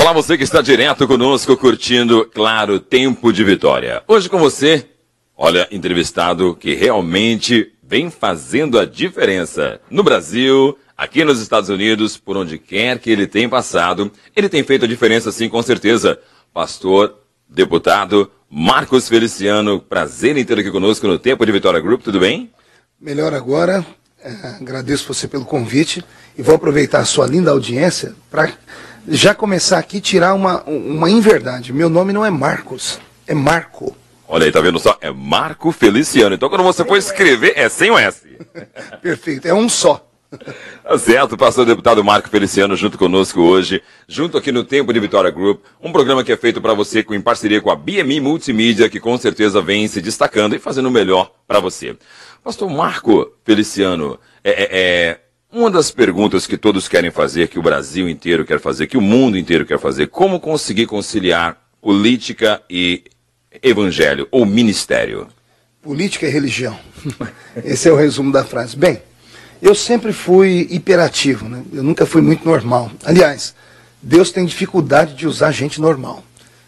Olá, você que está direto conosco, curtindo, claro, Tempo de Vitória. Hoje com você, olha, entrevistado que realmente vem fazendo a diferença no Brasil, aqui nos Estados Unidos, por onde quer que ele tenha passado. Ele tem feito a diferença, sim, com certeza. Pastor, deputado Marcos Feliciano, prazer em ter aqui conosco no Tempo de Vitória Group, tudo bem? Melhor agora, agradeço você pelo convite e vou aproveitar a sua linda audiência para já começar aqui tirar uma inverdade. Meu nome não é Marcos, é Marco. Olha aí, tá vendo só? É Marco Feliciano. Então quando você for escrever, é sem o S. Perfeito, é um só. Tá certo, pastor deputado Marco Feliciano junto conosco hoje, junto aqui no Tempo de Vitória Group, um programa que é feito para você em parceria com a BMI Multimídia, que com certeza vem se destacando e fazendo o melhor para você. Pastor Marco Feliciano, uma das perguntas que todos querem fazer, que o Brasil inteiro quer fazer, que o mundo inteiro quer fazer, como conseguir conciliar política e evangelho ou ministério? Política e religião. Esse é o resumo da frase. Bem, eu sempre fui hiperativo, né? Eu nunca fui muito normal. Aliás, Deus tem dificuldade de usar gente normal.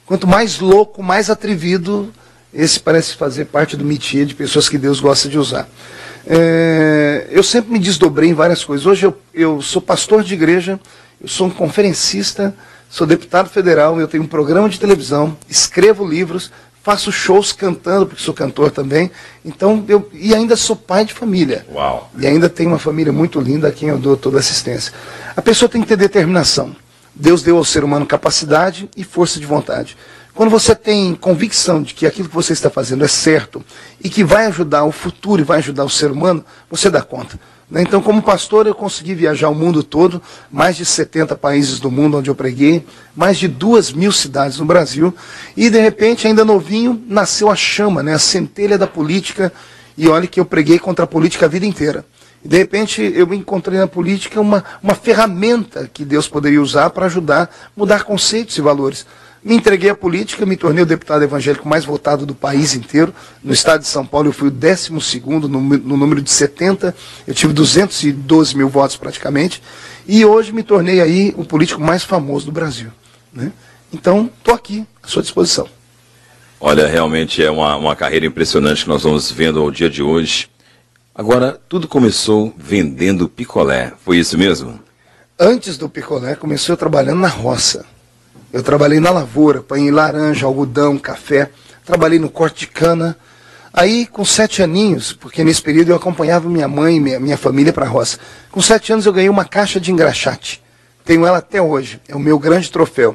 Quanto mais louco, mais atrevido, esse parece fazer parte do métier de pessoas que Deus gosta de usar. Eu sempre me desdobrei em várias coisas. Hoje eu sou pastor de igreja, eu sou um conferencista, sou deputado federal, eu tenho um programa de televisão, escrevo livros, faço shows cantando, porque sou cantor também. Então, e ainda sou pai de família. Uau. E ainda tenho uma família muito linda a quem eu dou toda assistência. A pessoa tem que ter determinação. Deus deu ao ser humano capacidade e força de vontade. Quando você tem convicção de que aquilo que você está fazendo é certo e que vai ajudar o futuro e vai ajudar o ser humano, você dá conta. Então, como pastor, eu consegui viajar o mundo todo, mais de 70 países do mundo onde eu preguei, mais de 2.000 cidades no Brasil, e de repente, ainda novinho, nasceu a chama, né, a centelha da política, e olha que eu preguei contra a política a vida inteira. E de repente, eu encontrei na política uma ferramenta que Deus poderia usar para ajudar a mudar conceitos e valores. Me entreguei à política, me tornei o deputado evangélico mais votado do país inteiro. No estado de São Paulo eu fui o 12º no número de 70, eu tive 212 mil votos praticamente, e hoje me tornei aí o político mais famoso do Brasil, né? Então, estou aqui, à sua disposição. Olha, realmente é uma carreira impressionante que nós vamos vendo ao dia de hoje. Agora, tudo começou vendendo picolé, foi isso mesmo? Antes do picolé, comecei trabalhando na roça. Eu trabalhei na lavoura, apanhei laranja, algodão, café, trabalhei no corte de cana. Aí, com 7 aninhos, porque nesse período eu acompanhava minha mãe e minha família para a roça. Com 7 anos eu ganhei uma caixa de engraxate. Tenho ela até hoje, é o meu grande troféu.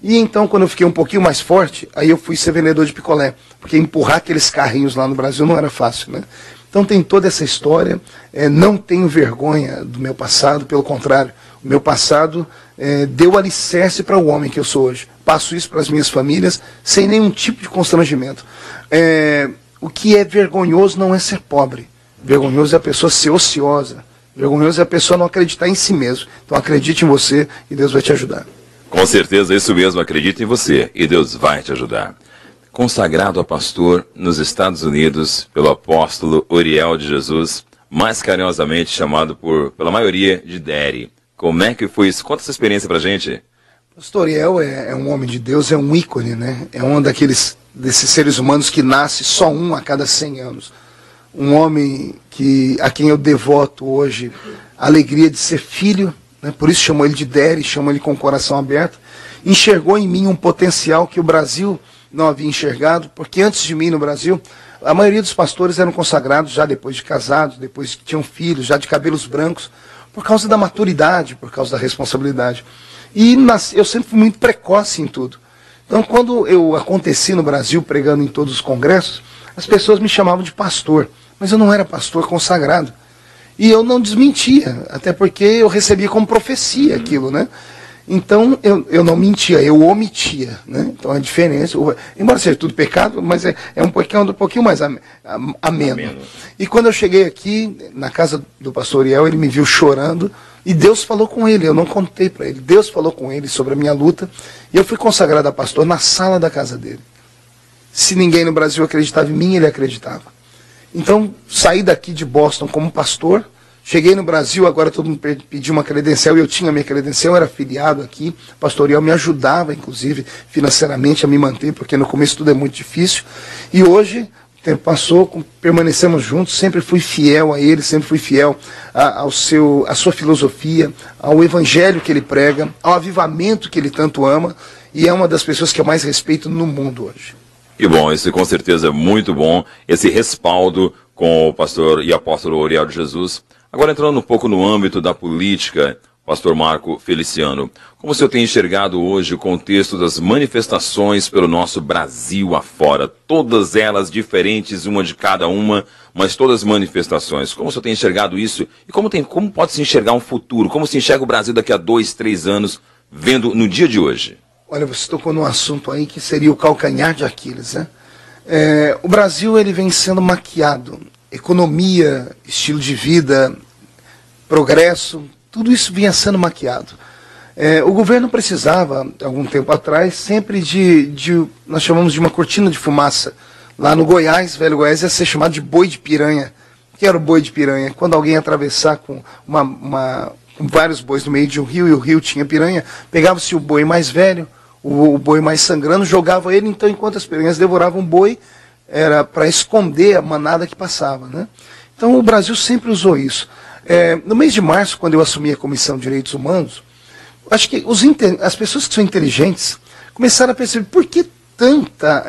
E então, quando eu fiquei um pouquinho mais forte, aí eu fui ser vendedor de picolé, porque empurrar aqueles carrinhos lá no Brasil não era fácil, né? Então tem toda essa história, não tenho vergonha do meu passado, pelo contrário, o meu passado deu alicerce para o homem que eu sou hoje. Passo isso para as minhas famílias sem nenhum tipo de constrangimento. O que é vergonhoso não é ser pobre, vergonhoso é a pessoa ser ociosa, vergonhoso é a pessoa não acreditar em si mesmo. Então acredite em você e Deus vai te ajudar. Com certeza, isso mesmo, acredite em você e Deus vai te ajudar. Consagrado a pastor nos Estados Unidos pelo apóstolo Uriel de Jesus, mais carinhosamente chamado pela maioria de Daddy. Como é que foi isso? Conta essa experiência pra gente. Pastor Uriel é um homem de Deus, é um ícone, né? É um desses seres humanos que nasce só um a cada 100 anos. Um homem a quem eu devoto hoje a alegria de ser filho, né? Por isso chamou ele de Daddy, chamou ele com o coração aberto. Enxergou em mim um potencial que o Brasil não havia enxergado, porque antes de mim no Brasil, a maioria dos pastores eram consagrados já depois de casados, depois que tinham filhos, já de cabelos brancos, por causa da maturidade, por causa da responsabilidade. E eu sempre fui muito precoce em tudo. Então, quando eu aconteci no Brasil, pregando em todos os congressos, as pessoas me chamavam de pastor, mas eu não era pastor consagrado. E eu não desmentia, até porque eu recebia como profecia aquilo, né? Então, eu não mentia, eu omitia, né? Então, a diferença, embora seja tudo pecado, mas é um pouquinho mais ameno. E quando eu cheguei aqui, na casa do pastor Uriel, ele me viu chorando, e Deus falou com ele, eu não contei para ele. Deus falou com ele sobre a minha luta, e eu fui consagrado a pastor na sala da casa dele. Se ninguém no Brasil acreditava em mim, ele acreditava. Então, saí daqui de Boston como pastor, Cheguei no Brasil, agora todo mundo pediu uma credencial, e eu tinha minha credencial, era afiliado aqui, Pastorial me ajudava, inclusive, financeiramente a me manter, porque no começo tudo é muito difícil. E hoje, o tempo passou, permanecemos juntos, sempre fui fiel a ele, sempre fui fiel à sua filosofia, ao evangelho que ele prega, ao avivamento que ele tanto ama, e é uma das pessoas que eu mais respeito no mundo hoje. Que bom, isso com certeza é muito bom, esse respaldo com o pastor e apóstolo Uriel de Jesus. Agora entrando um pouco no âmbito da política, pastor Marco Feliciano, como o senhor tem enxergado hoje o contexto das manifestações pelo nosso Brasil afora, todas elas diferentes, uma de cada uma, mas todas manifestações. Como o senhor tem enxergado isso e como pode se enxergar um futuro, como se enxerga o Brasil daqui a 2, 3 anos, vendo no dia de hoje? Olha, você tocou num assunto aí que seria o calcanhar de Aquiles, né? O Brasil, ele vem sendo maquiado. Economia, estilo de vida, progresso, tudo isso vinha sendo maquiado. O governo precisava, algum tempo atrás, sempre nós chamamos de uma cortina de fumaça. Lá no Goiás, velho Goiás, ia ser chamado de boi de piranha. O que era o boi de piranha? Quando alguém ia atravessar com com vários bois no meio de um rio, e o rio tinha piranha, pegava-se o boi mais velho, o boi mais sangrando, jogava ele, então enquanto as piranhas devoravam o boi, era para esconder a manada que passava, né? Então o Brasil sempre usou isso. No mês de março, quando eu assumi a Comissão de Direitos Humanos, acho que as pessoas que são inteligentes começaram a perceber por que tanta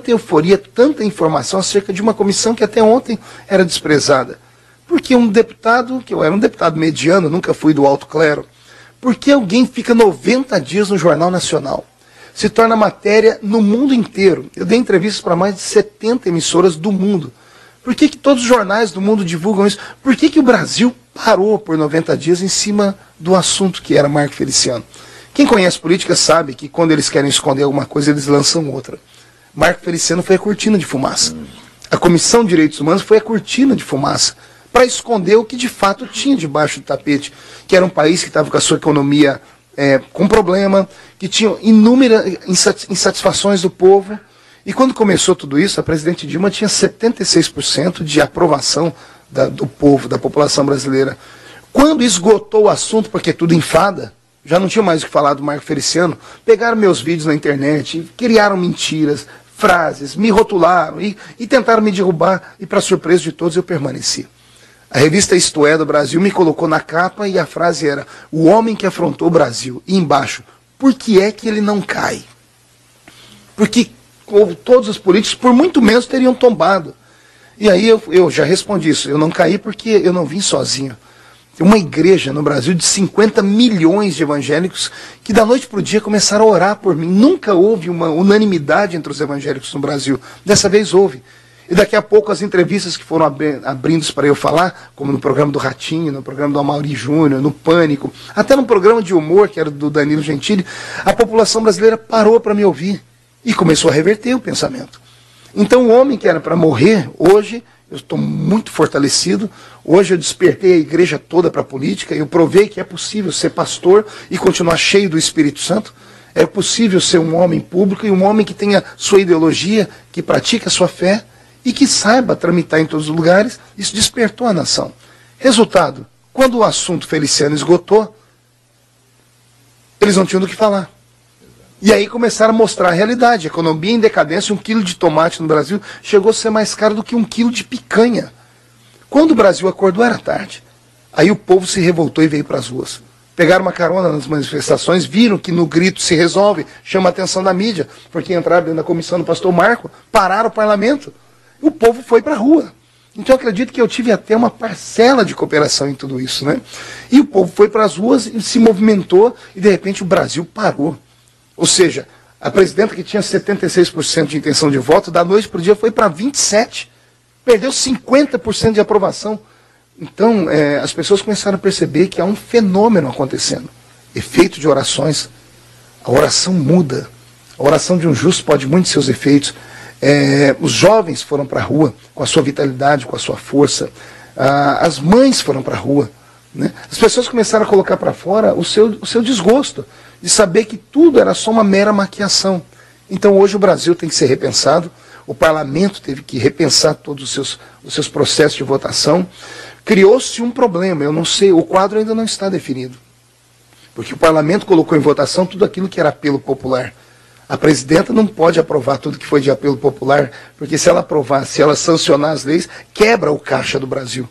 euforia, tanta informação acerca de uma comissão que até ontem era desprezada. Porque um deputado, que eu era um deputado mediano, nunca fui do alto clero, porque alguém fica 90 dias no Jornal Nacional? Se torna matéria no mundo inteiro. Eu dei entrevistas para mais de 70 emissoras do mundo. Por que todos os jornais do mundo divulgam isso? Por que o Brasil parou por 90 dias em cima do assunto que era Marco Feliciano? Quem conhece política sabe que quando eles querem esconder alguma coisa, eles lançam outra. Marco Feliciano foi a cortina de fumaça. A Comissão de Direitos Humanos foi a cortina de fumaça para esconder o que de fato tinha debaixo do tapete, que era um país que estava com a sua economia com problema, que tinha inúmeras insatisfações do povo. E quando começou tudo isso, a presidente Dilma tinha 76% de aprovação do povo, da população brasileira. Quando esgotou o assunto, porque tudo enfada, já não tinha mais o que falar do Marco Feliciano, pegaram meus vídeos na internet, criaram mentiras, frases, me rotularam e tentaram me derrubar, e para surpresa de todos eu permaneci. A revista Isto É do Brasil me colocou na capa e a frase era: o homem que afrontou o Brasil. E embaixo: por que é que ele não cai? Porque todos os políticos, por muito menos, teriam tombado. E aí eu já respondi isso: eu não caí porque eu não vim sozinho. Tem uma igreja no Brasil de 50 milhões de evangélicos que da noite para o dia começaram a orar por mim. Nunca houve uma unanimidade entre os evangélicos no Brasil. Dessa vez houve. E daqui a pouco as entrevistas que foram abrindo para eu falar, como no programa do Ratinho, no programa do Amaury Júnior, no Pânico, até no programa de humor, que era do Danilo Gentili, a população brasileira parou para me ouvir e começou a reverter o pensamento. Então o homem que era para morrer, hoje, eu estou muito fortalecido, hoje eu despertei a igreja toda para a política, eu provei que é possível ser pastor e continuar cheio do Espírito Santo, é possível ser um homem público e um homem que tenha sua ideologia, que pratique a sua fé, e que saiba tramitar em todos os lugares. Isso despertou a nação. Resultado: quando o assunto Feliciano esgotou, eles não tinham do que falar. E aí começaram a mostrar a realidade. A economia em decadência, 1 quilo de tomate no Brasil chegou a ser mais caro do que 1 quilo de picanha. Quando o Brasil acordou, era tarde. Aí o povo se revoltou e veio para as ruas. Pegaram uma carona nas manifestações, viram que no grito se resolve, chama a atenção da mídia, porque entraram dentro da comissão do pastor Marco, pararam o parlamento. O povo foi para a rua. Então eu acredito que eu tive até uma parcela de cooperação em tudo isso, né? E o povo foi para as ruas e se movimentou e de repente o Brasil parou. Ou seja, a presidenta que tinha 76% de intenção de voto, da noite para o dia foi para 27%. Perdeu 50% de aprovação. Então as pessoas começaram a perceber que há um fenômeno acontecendo. Efeito de orações. A oração muda. A oração de um justo pode muito seus efeitos. Os jovens foram para a rua com a sua vitalidade, com a sua força. As mães foram para a rua, né? As pessoas começaram a colocar para fora o seu desgosto de saber que tudo era só uma mera maquiação. Então hoje o Brasil tem que ser repensado. O parlamento teve que repensar todos os seus processos de votação. Criou-se um problema, eu não sei, o quadro ainda não está definido. Porque o parlamento colocou em votação tudo aquilo que era apelo popular. A presidenta não pode aprovar tudo que foi de apelo popular, porque se ela aprovar, se ela sancionar as leis, quebra o caixa do Brasil.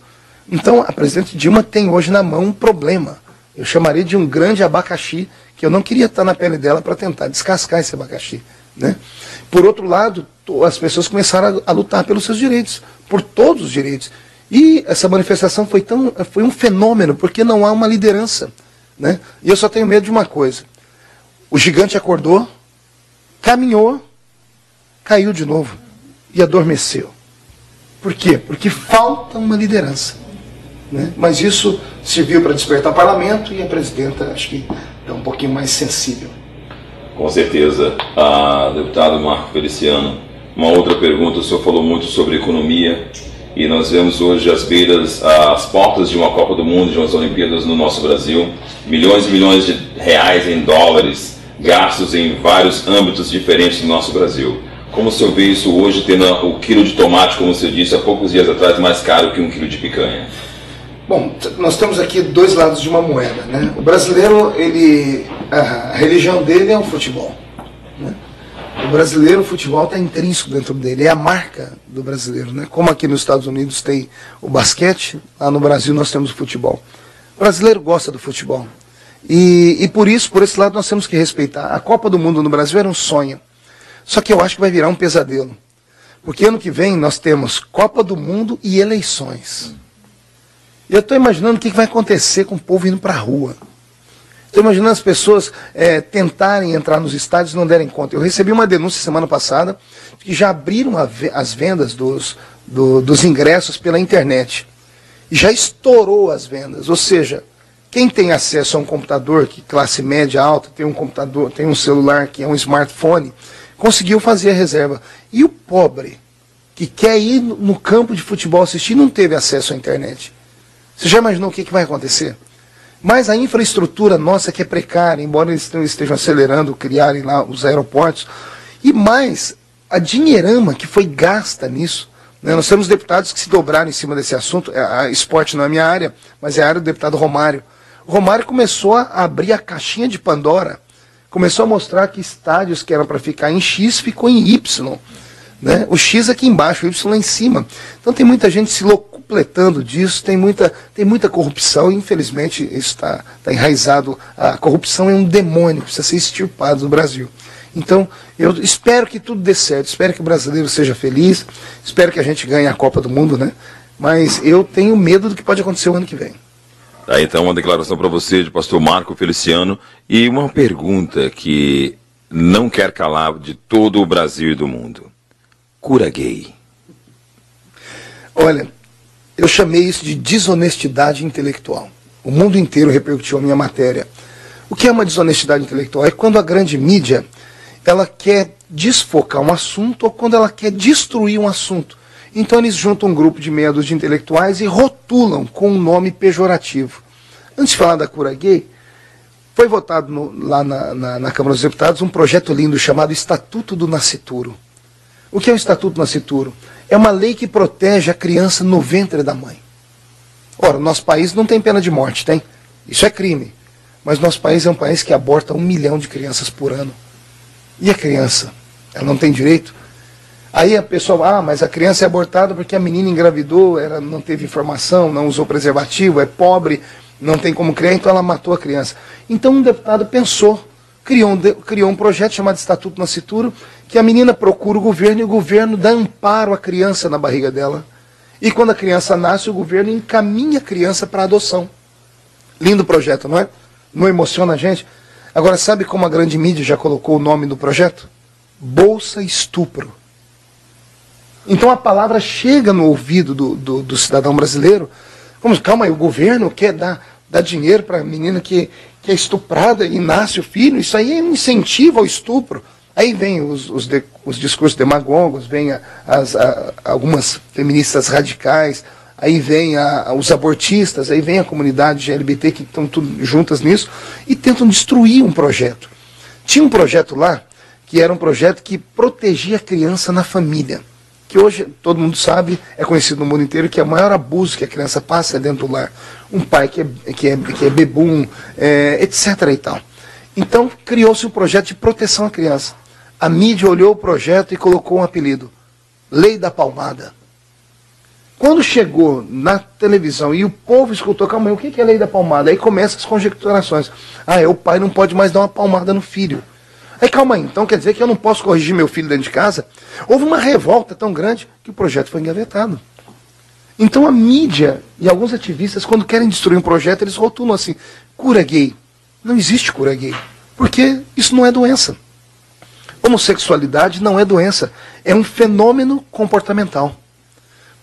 Então, a presidente Dilma tem hoje na mão um problema. Eu chamaria de um grande abacaxi, que eu não queria estar na pele dela para tentar descascar esse abacaxi, né? Por outro lado, as pessoas começaram a lutar pelos seus direitos, por todos os direitos. E essa manifestação foi um fenômeno, porque não há uma liderança, né? E eu só tenho medo de uma coisa. O gigante acordou, caminhou, caiu de novo e adormeceu. Por quê? Porque falta uma liderança, né? Mas isso serviu para despertar o parlamento e a presidenta, acho que está um pouquinho mais sensível. Com certeza. Deputado Marco Feliciano, uma outra pergunta, o senhor falou muito sobre economia e nós vemos hoje as portas de uma Copa do Mundo, de umas Olimpíadas no nosso Brasil, milhões e milhões de reais em dólares, gastos em vários âmbitos diferentes do nosso Brasil. Como o senhor vê isso hoje, tendo o quilo de tomate, como o senhor disse há poucos dias atrás, mais caro que um quilo de picanha? Bom, nós temos aqui dois lados de uma moeda, né? O brasileiro, a religião dele é o futebol, né? O brasileiro, o futebol está intrínseco dentro dele, é a marca do brasileiro, né? Como aqui nos Estados Unidos tem o basquete, lá no Brasil nós temos o futebol. O brasileiro gosta do futebol. E por isso, por esse lado, nós temos que respeitar. A Copa do Mundo no Brasil era um sonho. Só que eu acho que vai virar um pesadelo. Porque ano que vem nós temos Copa do Mundo e eleições. E eu estou imaginando o que vai acontecer com o povo indo para a rua. Estou imaginando as pessoas tentarem entrar nos estádios e não derem conta. Eu recebi uma denúncia semana passada que já abriram as vendas dos ingressos pela internet. E já estourou as vendas. Ou seja, quem tem acesso a um computador, que classe média alta, tem um computador, tem um celular que é um smartphone, conseguiu fazer a reserva. E o pobre, que quer ir no campo de futebol assistir, não teve acesso à internet. Você já imaginou o que vai acontecer? Mas a infraestrutura nossa que é precária, embora eles estejam acelerando, criarem lá os aeroportos, e mais a dinheirama que foi gasta nisso, né? Nós temos deputados que se dobraram em cima desse assunto. A esporte não é a minha área, mas é a área do deputado Romário. O Romário começou a abrir a caixinha de Pandora, começou a mostrar que estádios que eram para ficar em X ficou em Y, né? O X aqui embaixo, o Y lá em cima. Então tem muita gente se locupletando disso, tem muita corrupção, e infelizmente isso está enraizado. A corrupção é um demônio, precisa ser extirpado do Brasil. Então eu espero que tudo dê certo, espero que o brasileiro seja feliz, espero que a gente ganhe a Copa do Mundo, né? Mas eu tenho medo do que pode acontecer o ano que vem. Tá, então uma declaração para você de pastor Marco Feliciano e uma pergunta que não quer calar de todo o Brasil e do mundo. Cura gay. Olha, eu chamei isso de desonestidade intelectual. O mundo inteiro repercutiu a minha matéria. O que é uma desonestidade intelectual? É quando a grande mídia ela quer desfocar um assunto ou quando ela quer destruir um assunto. Então eles juntam um grupo de meia dúzia de intelectuais e rotulam com um nome pejorativo. Antes de falar da cura gay, foi votado lá na Câmara dos Deputados um projeto lindo chamado Estatuto do Nascituro. O que é o Estatuto do Nascituro? É uma lei que protege a criança no ventre da mãe. Ora, o nosso país não tem pena de morte, tem? Isso é crime. Mas nosso país é um país que aborta 1 milhão de crianças por ano. E a criança? Ela não tem direito? Aí a pessoa, mas a criança é abortada porque a menina engravidou, ela não teve informação, não usou preservativo, é pobre, não tem como criar, então ela matou a criança. Então um deputado pensou, criou um projeto chamado Estatuto Nascituro, que a menina procura o governo e o governo dá amparo à criança na barriga dela. E quando a criança nasce, o governo encaminha a criança para adoção. Lindo projeto, não é? Não emociona a gente? Agora, sabe como a grande mídia já colocou o nome do projeto? Bolsa Estupro. Então a palavra chega no ouvido do cidadão brasileiro. Calma aí, o governo quer dar dinheiro para a menina que é estuprada e nasce o filho? Isso aí é um incentivo ao estupro. Aí vem os discursos demagogos, vem algumas feministas radicais, aí vem os abortistas, aí vem a comunidade LGBT que estão tudo juntas nisso e tentam destruir um projeto. Tinha um projeto lá que era um projeto que protegia a criança na família, que hoje todo mundo sabe, é conhecido no mundo inteiro, que é o maior abuso que a criança passa é dentro do lar. Um pai que é bebum, etc. e tal. Então, criou-se um projeto de proteção à criança. A mídia olhou o projeto e colocou um apelido: Lei da Palmada. Quando chegou na televisão e o povo escutou, calma aí, o que é Lei da Palmada? Aí começam as conjecturações. O pai não pode mais dar uma palmada no filho. Aí calma aí, então quer dizer que eu não posso corrigir meu filho dentro de casa? Houve uma revolta tão grande que o projeto foi engavetado. Então a mídia e alguns ativistas, quando querem destruir um projeto, eles rotulam assim: cura gay. Não existe cura gay, porque isso não é doença. Homossexualidade não é doença, é um fenômeno comportamental.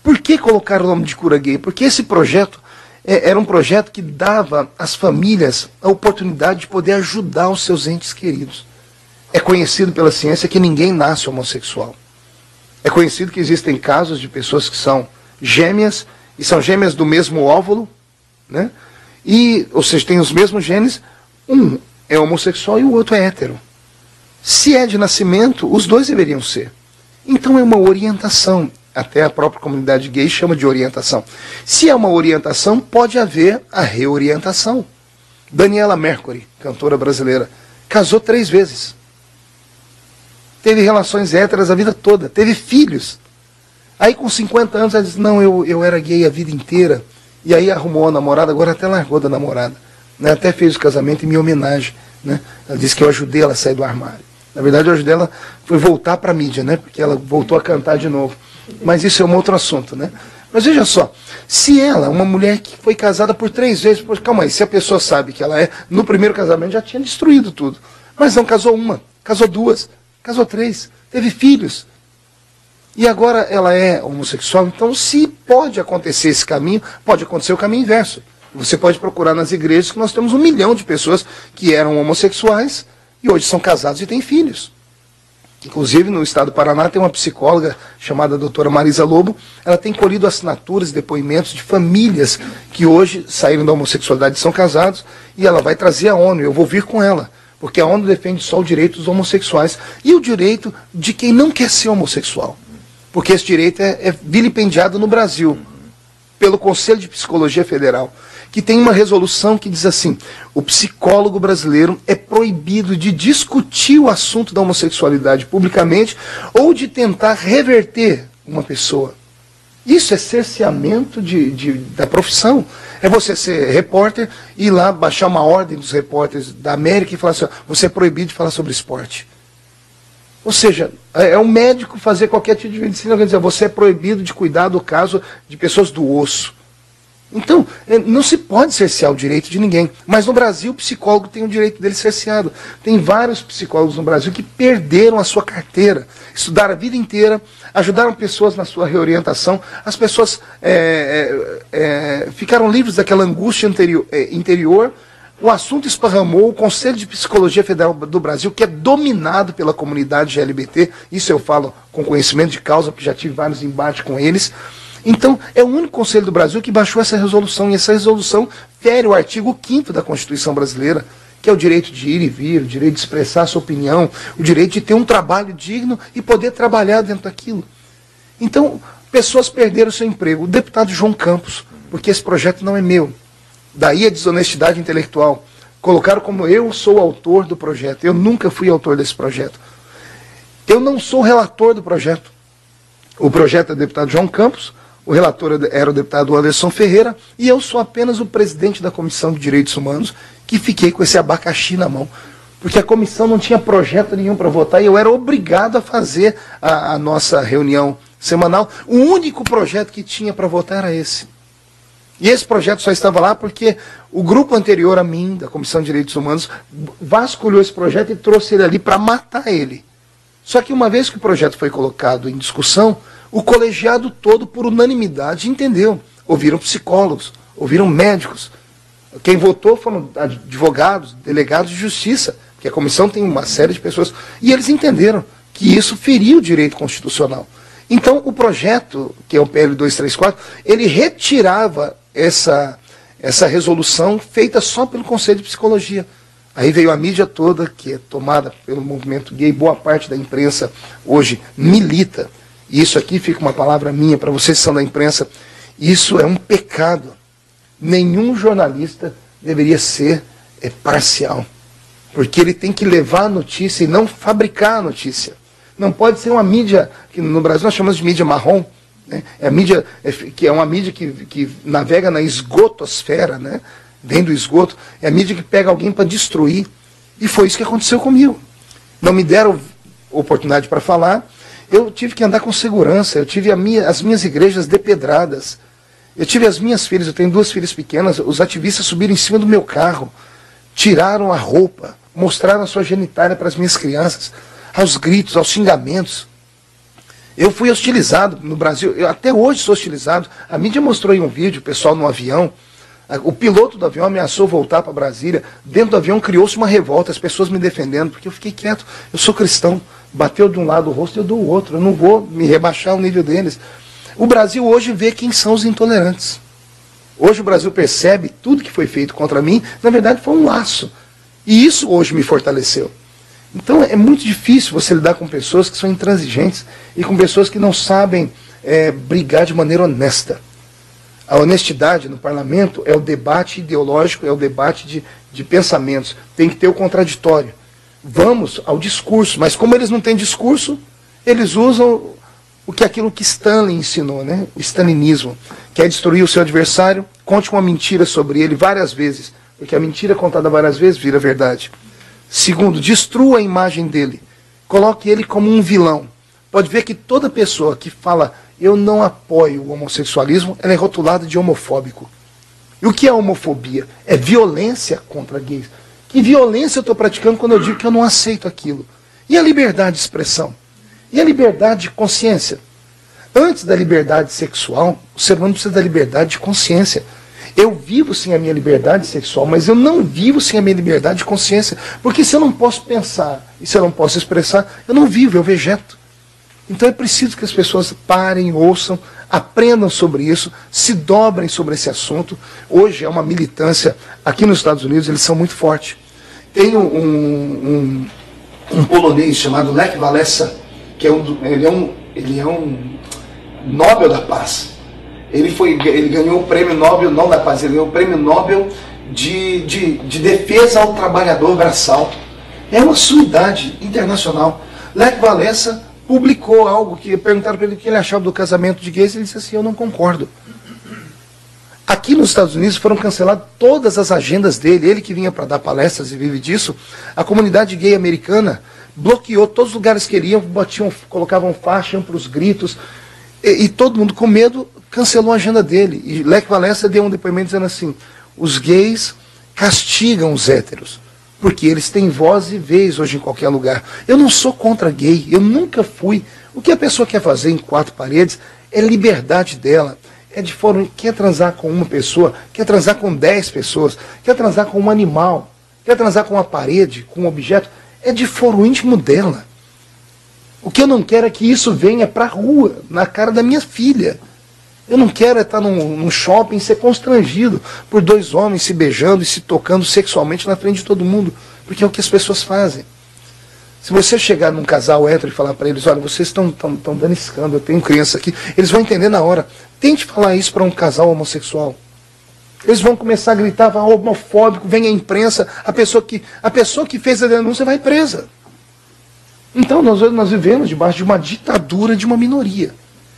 Por que colocar o nome de cura gay? Porque esse projeto era um projeto que dava às famílias a oportunidade de poder ajudar os seus entes queridos. É conhecido pela ciência que ninguém nasce homossexual. É conhecido que existem casos de pessoas que são gêmeas, e são gêmeas do mesmo óvulo, né? Ou seja, tem os mesmos genes, um é homossexual e o outro é hétero. Se é de nascimento, os dois deveriam ser. Então é uma orientação. Até a própria comunidade gay chama de orientação. Se é uma orientação, pode haver a reorientação. Daniela Mercury, cantora brasileira, casou 3 vezes. Teve relações héteras a vida toda, teve filhos. Aí com 50 anos ela disse: não, eu era gay a vida inteira. E aí arrumou a namorada, agora até largou da namorada. Né? Até fez o casamento em minha homenagem. Né? Ela disse que eu ajudei ela a sair do armário. Na verdade, eu ajudei ela foi voltar para a mídia, né? Porque ela voltou a cantar de novo. Mas isso é um outro assunto, né? Mas veja só, se ela, uma mulher que foi casada por 3 vezes, calma aí, se a pessoa sabe que ela no primeiro casamento já tinha destruído tudo. Mas não casou uma, casou 2, casou 3, teve filhos. E agora ela é homossexual, então se pode acontecer esse caminho, pode acontecer o caminho inverso. Você pode procurar nas igrejas que nós temos 1 milhão de pessoas que eram homossexuais e hoje são casados e têm filhos. Inclusive, no estado do Paraná, tem uma psicóloga chamada doutora Marisa Lobo. Ela tem colhido assinaturas e depoimentos de famílias que hoje saíram da homossexualidade e são casados, e ela vai trazer a ONU. Eu vou vir com ela, porque a ONU defende só o direito dos homossexuais e o direito de quem não quer ser homossexual. Porque esse direito é vilipendiado no Brasil, pelo Conselho de Psicologia Federal, que tem uma resolução que diz assim: o psicólogo brasileiro é proibido de discutir o assunto da homossexualidade publicamente ou de tentar reverter uma pessoa. Isso é cerceamento da profissão. É você ser repórter e ir lá baixar uma ordem dos repórteres da América e falar assim: você é proibido de falar sobre esporte. Ou seja, é um médico fazer qualquer tipo de medicina, quer dizer, você é proibido de cuidar do caso de pessoas do osso. Então, não se pode cercear o direito de ninguém. Mas no Brasil, o psicólogo tem o direito dele cerceado. Tem vários psicólogos no Brasil que perderam a sua carteira, estudaram a vida inteira, ajudaram pessoas na sua reorientação. As pessoas ficaram livres daquela angústia interior. O assunto esparramou. O Conselho de Psicologia Federal do Brasil, que é dominado pela comunidade LGBT, isso eu falo com conhecimento de causa, porque já tive vários embates com eles. Então, é o único Conselho do Brasil que baixou essa resolução, e essa resolução fere o artigo 5º da Constituição Brasileira, que é o direito de ir e vir, o direito de expressar a sua opinião, o direito de ter um trabalho digno e poder trabalhar dentro daquilo. Então, pessoas perderam seu emprego. O deputado João Campos, porque esse projeto não é meu. Daí a desonestidade intelectual. Colocaram como eu sou autor do projeto. Eu nunca fui autor desse projeto. Eu não sou relator do projeto. O projeto é do deputado João Campos, o relator era o deputado Anderson Ferreira, e eu sou apenas o presidente da Comissão de Direitos Humanos, que fiquei com esse abacaxi na mão. Porque a comissão não tinha projeto nenhum para votar, e eu era obrigado a fazer a nossa reunião semanal. O único projeto que tinha para votar era esse. E esse projeto só estava lá porque o grupo anterior a mim, da Comissão de Direitos Humanos, vasculhou esse projeto e trouxe ele ali para matar ele. Só que uma vez que o projeto foi colocado em discussão, o colegiado todo, por unanimidade, entendeu. Ouviram psicólogos, ouviram médicos. Quem votou foram advogados, delegados de justiça, porque a comissão tem uma série de pessoas. E eles entenderam que isso feria o direito constitucional. Então, o projeto, que é o PL 234, ele retirava essa resolução feita só pelo Conselho de Psicologia. Aí veio a mídia toda, que é tomada pelo movimento gay, boa parte da imprensa hoje milita. e isso aqui fica uma palavra minha para vocês que são da imprensa, isso é um pecado. Nenhum jornalista deveria ser parcial, porque ele tem que levar a notícia e não fabricar a notícia. Não pode ser uma mídia, que no Brasil nós chamamos de mídia marrom, né? É a mídia, que é uma mídia que navega na esgotosfera, né? Dentro do esgoto, é a mídia que pega alguém para destruir. E foi isso que aconteceu comigo. Não me deram oportunidade para falar, eu tive que andar com segurança, eu tive as minhas igrejas depedradas, eu tive as minhas filhas, eu tenho 2 filhas pequenas, os ativistas subiram em cima do meu carro, tiraram a roupa, mostraram a sua genitália para as minhas crianças, aos gritos, aos xingamentos. Eu fui hostilizado no Brasil, eu até hoje sou hostilizado. A mídia mostrou em um vídeo, o pessoal no avião, o piloto do avião ameaçou voltar para Brasília, dentro do avião criou-se uma revolta, as pessoas me defendendo, porque eu fiquei quieto, eu sou cristão, bateu de um lado o rosto e eu do outro, eu não vou me rebaixar ao nível deles. O Brasil hoje vê quem são os intolerantes. Hoje o Brasil percebe tudo que foi feito contra mim, na verdade foi um laço. E isso hoje me fortaleceu. Então é muito difícil você lidar com pessoas que são intransigentes e com pessoas que não sabem brigar de maneira honesta. A honestidade no parlamento é o debate ideológico, é o debate de pensamentos. Tem que ter o contraditório. Vamos ao discurso, mas como eles não têm discurso, eles usam aquilo que Stalin ensinou, né? O stalinismo, que é destruir o seu adversário, conte uma mentira sobre ele várias vezes, porque a mentira contada várias vezes vira verdade. Segundo, destrua a imagem dele, coloque ele como um vilão. Pode ver que toda pessoa que fala eu não apoio o homossexualismo, ela é rotulada de homofóbico. E o que é homofobia? É violência contra gays. Que violência eu estou praticando quando eu digo que eu não aceito aquilo? E a liberdade de expressão? E a liberdade de consciência? Antes da liberdade sexual, o ser humano precisa da liberdade de consciência. Eu vivo sem a minha liberdade sexual, mas eu não vivo sem a minha liberdade de consciência. Porque se eu não posso pensar e se eu não posso expressar, eu não vivo, eu vegeto. Então é preciso que as pessoas parem, ouçam, aprendam sobre isso, se dobrem sobre esse assunto. Hoje é uma militância, aqui nos Estados Unidos eles são muito fortes. Tem um polonês chamado Lech Walesa, que ele é um Nobel da Paz. Ele ganhou o prêmio Nobel, não da Paz, ele ganhou o prêmio Nobel de defesa ao trabalhador braçal. É uma sumidade internacional. Lech Walesa publicou algo que perguntaram para ele o que ele achava do casamento de gays, ele disse assim, eu não concordo. Aqui nos Estados Unidos foram canceladas todas as agendas dele, ele que vinha para dar palestras e vive disso, a comunidade gay americana bloqueou todos os lugares que ele ia, colocavam faixa para os gritos, e todo mundo com medo cancelou a agenda dele. E Lech Walesa deu um depoimento dizendo assim, os gays castigam os héteros, porque eles têm voz e vez hoje em qualquer lugar. Eu não sou contra gay, eu nunca fui. O que a pessoa quer fazer em 4 paredes é liberdade dela. É de forma, quer transar com uma pessoa, quer transar com 10 pessoas, quer transar com um animal, quer transar com uma parede, com um objeto, é de foro íntimo dela. O que eu não quero é que isso venha para a rua, na cara da minha filha. Eu não quero estar num shopping e ser constrangido por 2 homens se beijando e se tocando sexualmente na frente de todo mundo, porque é o que as pessoas fazem. Se você chegar num casal hétero e falar para eles, olha, vocês estão dando escândalo, eu tenho criança aqui, eles vão entender na hora. Tente falar isso para um casal homossexual. Eles vão começar a gritar, homofóbico, vem a imprensa, a pessoa que fez a denúncia vai presa. Então nós vivemos debaixo de uma ditadura de uma minoria.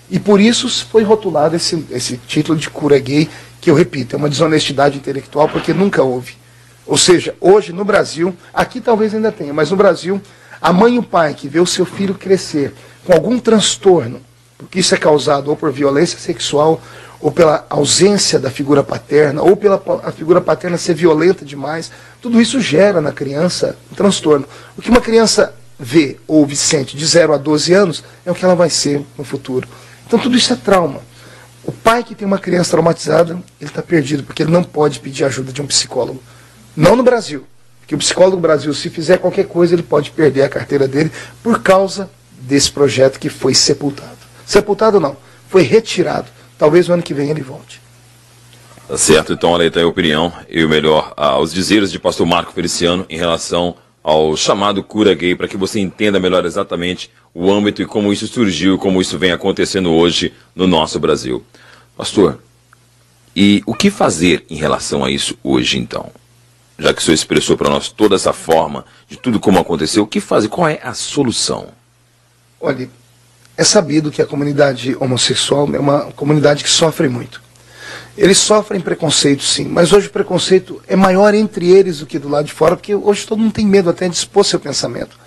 E por isso foi rotulado esse título de cura gay, que eu repito, é uma desonestidade intelectual, porque nunca houve. Ou seja, hoje no Brasil, aqui talvez ainda tenha, mas no Brasil, a mãe e o pai que vê o seu filho crescer com algum transtorno, porque isso é causado ou por violência sexual, ou pela ausência da figura paterna, ou pela a figura paterna ser violenta demais, tudo isso gera na criança um transtorno. O que uma criança vê, ouve, sente de 0 a 12 anos, é o que ela vai ser no futuro. Então tudo isso é trauma. O pai que tem uma criança traumatizada, ele está perdido, porque ele não pode pedir ajuda de um psicólogo. Não no Brasil. Porque o psicólogo do Brasil, se fizer qualquer coisa, ele pode perder a carteira dele por causa desse projeto que foi sepultado. Sepultado não, foi retirado. Talvez no ano que vem ele volte. Tá certo, então olha aí, tá a opinião e o melhor, aos dizeres de pastor Marco Feliciano em relação ao chamado cura gay, para que você entenda melhor exatamente o âmbito e como isso surgiu, como isso vem acontecendo hoje no nosso Brasil. Pastor, e o que fazer em relação a isso hoje, então? Já que o senhor expressou para nós toda essa forma de tudo como aconteceu, o que fazer? Qual é a solução? Olha, é sabido que a comunidade homossexual é uma comunidade que sofre muito. Eles sofrem preconceito, sim, mas hoje o preconceito é maior entre eles do que do lado de fora, porque hoje todo mundo tem medo até de expor seu pensamento.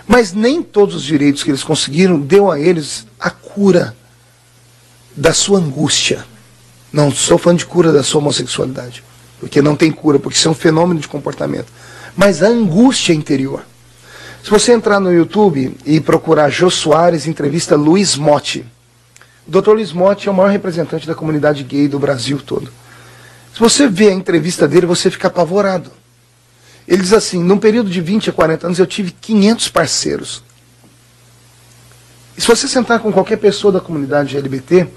Mas nem todos os direitos que eles conseguiram deu a eles a cura da sua angústia. Não estou falando de cura da sua homossexualidade, porque não tem cura, porque isso é um fenômeno de comportamento. Mas a angústia interior. Se você entrar no YouTube e procurar Jô Soares, entrevista Luiz Motti. O Dr. Luiz Motti é o maior representante da comunidade gay do Brasil todo. Se você vê a entrevista dele, você fica apavorado. Ele diz assim, num período de 20 a 40 anos eu tive 500 parceiros. E se você sentar com qualquer pessoa da comunidade LGBT,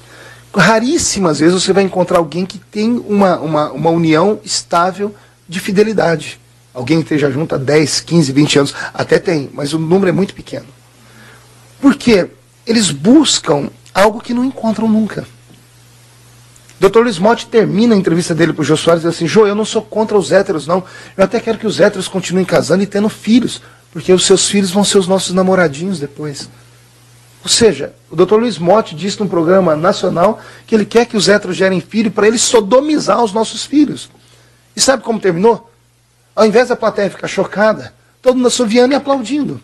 raríssimas vezes você vai encontrar alguém que tem uma união estável de fidelidade. Alguém que esteja junto há 10, 15, 20 anos. Até tem, mas o número é muito pequeno. Por quê? Eles buscam algo que não encontram nunca. Dr. Luiz Motti termina a entrevista dele para o Jô Soares e diz assim, Jô, eu não sou contra os héteros, não. Eu até quero que os héteros continuem casando e tendo filhos, porque os seus filhos vão ser os nossos namoradinhos depois. Ou seja, o Dr. Luiz Motti disse num programa nacional que ele quer que os héteros gerem filho para ele sodomizar os nossos filhos. E sabe como terminou? Ao invés da plateia ficar chocada, todo mundo assoviando e aplaudindo.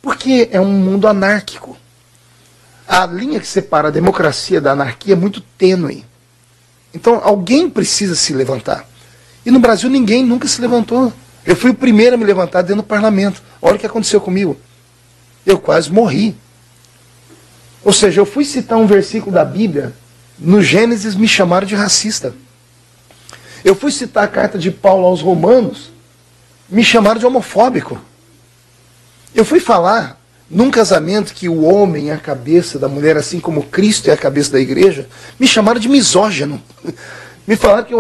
Porque é um mundo anárquico. A linha que separa a democracia da anarquia é muito tênue. Então alguém precisa se levantar. E no Brasil ninguém nunca se levantou. Eu fui o primeiro a me levantar dentro do parlamento. Olha o que aconteceu comigo. Eu quase morri. Ou seja, eu fui citar um versículo da Bíblia, no Gênesis me chamaram de racista. Eu fui citar a carta de Paulo aos Romanos, me chamaram de homofóbico. Eu fui falar num casamento que o homem é a cabeça da mulher, assim como Cristo é a cabeça da igreja, me chamaram de misógino. Me falaram que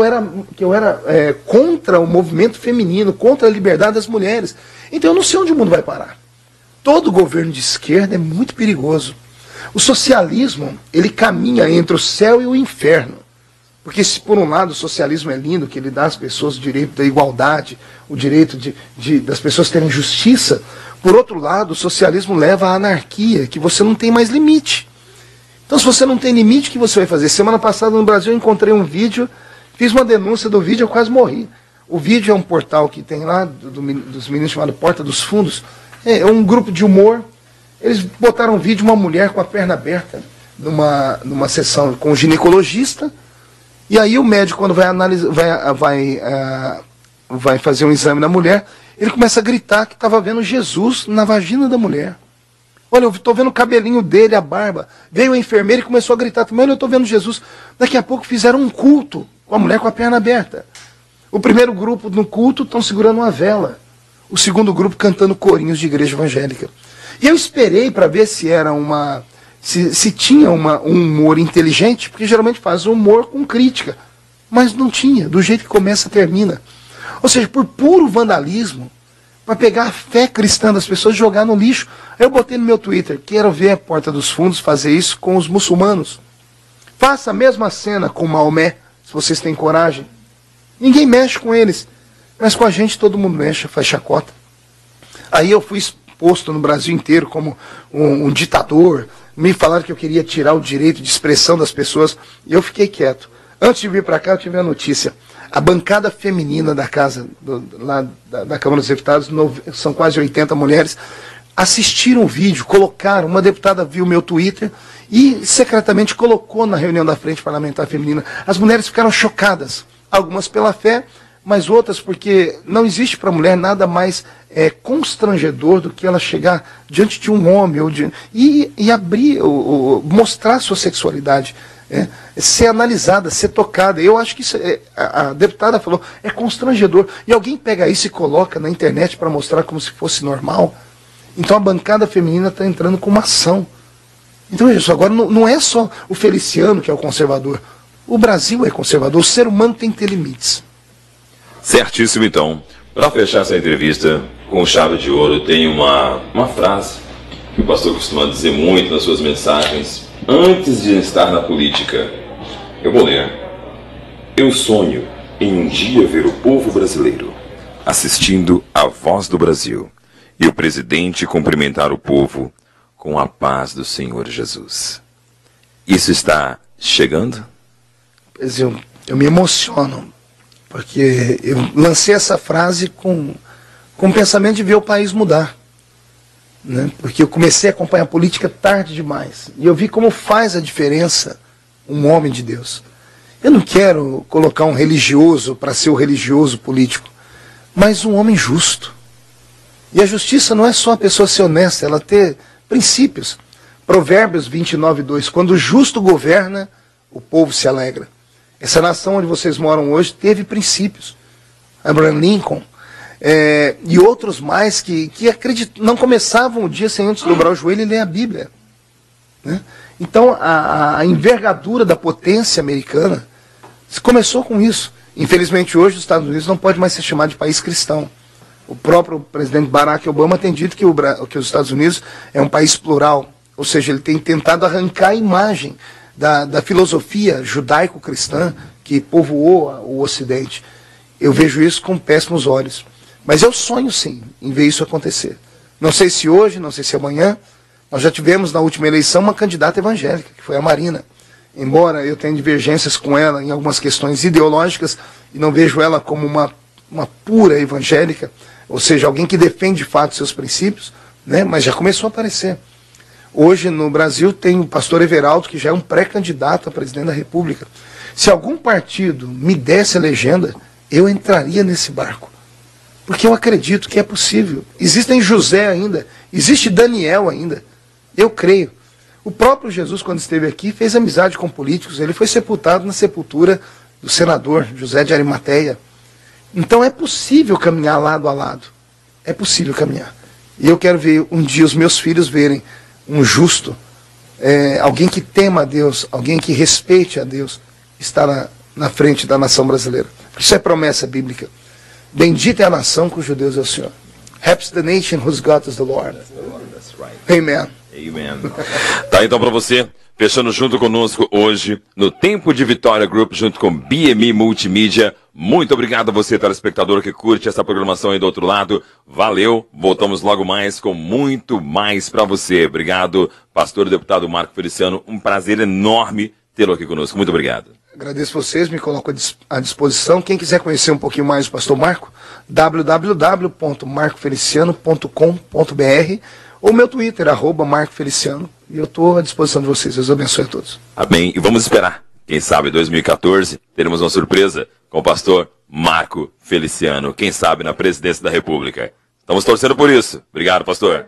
eu era contra o movimento feminino, contra a liberdade das mulheres. Então eu não sei onde o mundo vai parar. Todo governo de esquerda é muito perigoso. O socialismo, ele caminha entre o céu e o inferno. Porque se por um lado o socialismo é lindo, que ele dá às pessoas o direito da igualdade, o direito das pessoas terem justiça, por outro lado o socialismo leva à anarquia, que você não tem mais limite. Então se você não tem limite, o que você vai fazer? Semana passada no Brasil eu encontrei um vídeo, fiz uma denúncia do vídeo, eu quase morri. O vídeo é um portal que tem lá, dos meninos chamado Porta dos Fundos, é um grupo de humor. Eles botaram um vídeo de uma mulher com a perna aberta numa sessão com o ginecologista, e aí o médico, quando vai analisar, vai fazer um exame na mulher, ele começa a gritar que estava vendo Jesus na vagina da mulher. Olha, eu estou vendo o cabelinho dele, a barba. Veio a enfermeira e começou a gritar também, olha, eu estou vendo Jesus. Daqui a pouco fizeram um culto com a mulher com a perna aberta. O primeiro grupo no culto estão segurando uma vela. O segundo grupo cantando corinhos de igreja evangélica. E eu esperei para ver se era se tinha um humor inteligente, porque geralmente faz humor com crítica. Mas não tinha, do jeito que começa, termina. Ou seja, por puro vandalismo, para pegar a fé cristã das pessoas e jogar no lixo. Eu botei no meu Twitter, quero ver a Porta dos Fundos fazer isso com os muçulmanos. Faça a mesma cena com Maomé, se vocês têm coragem. Ninguém mexe com eles, mas com a gente todo mundo mexe, faz chacota. Aí eu fui exposto no Brasil inteiro como um ditador, me falaram que eu queria tirar o direito de expressão das pessoas, e eu fiquei quieto. Antes de vir para cá, eu tive a notícia. A bancada feminina da casa, da Câmara dos Deputados, são quase 80 mulheres, assistiram o vídeo, colocaram, uma deputada viu meu Twitter e secretamente colocou na reunião da Frente Parlamentar Feminina. As mulheres ficaram chocadas, algumas pela fé, mas outras porque não existe para a mulher nada mais constrangedor do que ela chegar diante de um homem e abrir, mostrar sua sexualidade. Ser analisada, ser tocada. Eu acho que isso, a deputada falou, é constrangedor. E alguém pega isso e coloca na internet para mostrar como se fosse normal. Então a bancada feminina está entrando com uma ação. Então isso, agora não é só o Feliciano que é o conservador. O Brasil é conservador, o ser humano tem que ter limites. Certíssimo, então. Para fechar essa entrevista, com chave de ouro tem uma frase que o pastor costuma dizer muito nas suas mensagens. Antes de estar na política, eu vou ler. Eu sonho em um dia ver o povo brasileiro assistindo a Voz do Brasil e o presidente cumprimentar o povo com a paz do Senhor Jesus. Isso está chegando? Pois eu me emociono, porque eu lancei essa frase com o pensamento de ver o país mudar. Né? Porque eu comecei a acompanhar a política tarde demais. E eu vi como faz a diferença um homem de Deus. Eu não quero colocar um religioso para ser o religioso político, mas um homem justo. E a justiça não é só a pessoa ser honesta, ela ter princípios. Provérbios 29:2, quando o justo governa, o povo se alegra. Essa nação onde vocês moram hoje teve princípios. Abraham Lincoln e outros mais que não começavam o dia sem antes dobrar o joelho e ler a Bíblia. Né? Então a envergadura da potência americana começou com isso. Infelizmente hoje os Estados Unidos não pode mais ser chamado de país cristão. O próprio presidente Barack Obama tem dito que os Estados Unidos é um país plural. Ou seja, ele tem tentado arrancar a imagem da filosofia judaico-cristã que povoou o Ocidente. Eu vejo isso com péssimos olhos. Mas eu sonho sim em ver isso acontecer. Não sei se hoje, não sei se amanhã. Nós já tivemos na última eleição uma candidata evangélica, que foi a Marina. Embora eu tenha divergências com ela em algumas questões ideológicas, e não vejo ela como uma pura evangélica, ou seja, alguém que defende de fato seus princípios, né? Mas já começou a aparecer. Hoje no Brasil tem o pastor Everaldo, que já é um pré-candidato a presidente da República. Se algum partido me desse a legenda, eu entraria nesse barco. Porque eu acredito que é possível. Existem José ainda, existe Daniel ainda. Eu creio. O próprio Jesus, quando esteve aqui, fez amizade com políticos. Ele foi sepultado na sepultura do senador José de Arimateia. Então é possível caminhar lado a lado. É possível caminhar. E eu quero ver um dia os meus filhos verem um justo, alguém que tema a Deus, alguém que respeite a Deus, estar na frente da nação brasileira. Isso é promessa bíblica. Bendita é a nação cujo Deus é o Senhor. Happy the nation whose God is the Lord. Amen. Amen. Tá, então para você, fechando junto conosco hoje, no Tempo de Vitória Group, junto com BMI Multimídia. Muito obrigado a você, telespectador, que curte essa programação aí do outro lado. Valeu, voltamos logo mais com muito mais para você. Obrigado, pastor e deputado Marco Feliciano. Um prazer enorme tê-lo aqui conosco. Muito obrigado. Agradeço vocês, me coloco à disposição. Quem quiser conhecer um pouquinho mais do pastor Marco, www.marcofeliciano.com.br ou meu Twitter, @MarcoFeliciano. E eu estou à disposição de vocês. Deus abençoe a todos. Amém. E vamos esperar. Quem sabe em 2014 teremos uma surpresa com o pastor Marco Feliciano. Quem sabe na presidência da República. Estamos torcendo por isso. Obrigado, pastor.